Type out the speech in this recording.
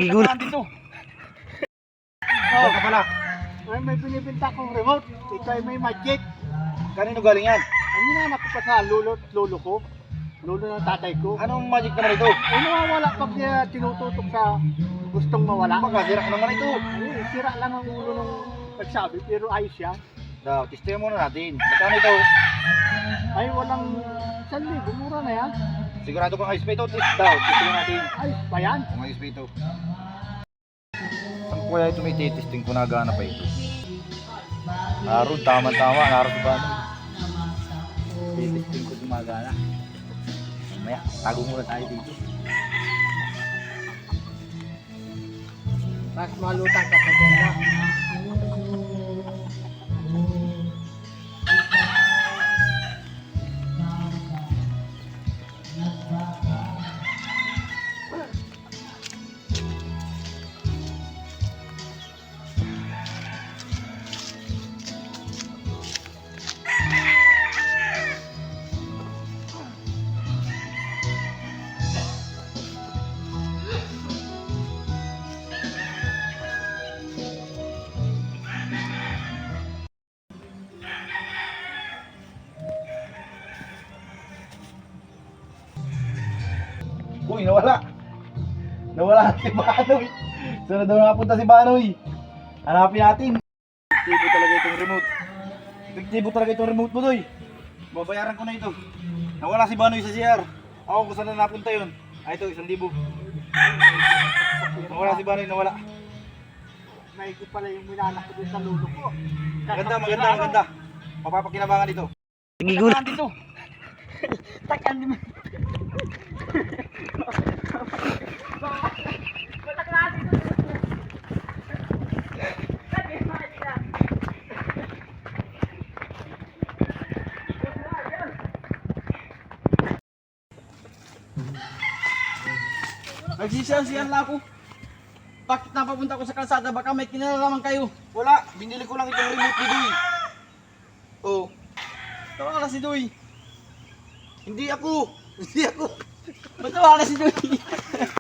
Tigigul. Dito. Oh, ka pala. Ay, may binibinta akong remote. Ito ay may magic. Kanino galing yan? Ang hinahanap ko pa sa lolo ko. Lolo ng tatay ko. Anong magic naman ito? Ay, nawawala pag tinututok sa gustong mawala. Baka sira ka naman ito. Ay, sira lang ang ulo ng nagsabi, pero ayos yan. Daw, testiyan muna natin. Magkano ito? Ay, walang 1,000. Mura na yan. Sigurado kang ayos pa ito. Testiyan natin. Ayos pa yan. Kung ayos pa ito. Saan kaya ito may titesting kung nagana pa ito? Naroon, tama-tama. Naroon ba? Titesting ko gumagana. Mamaya, tago muna tayo dito. Tapos malutang ka sa tenda. Uy, nawala. Nawala si Banoy. Saan na daw nakapunta si Banoy? Hanapin natin. Epektibo talaga itong remote. Epektibo talaga itong remote mo, Doy. Babayaran ko na ito. Nawala si Banoy sa CR. Ako kung saan na napunta yun. Ay, ito, 1,000. Nawala si Banoy, nawala. Maigi pala yung minanak ko din sa lolo ko. Maganda. Mapapakinabangan dito. Tigigul. Dito. Takan din mo. Nagsisiyan lang ako. Bakit napapunta ko sa kalsada? Baka may kinalalaman kayo. Wala, binili ko lang itong remote ni Doy. Oh. Tawa ka si Doy. Hindi ako. Ba't tawa ka si Doy?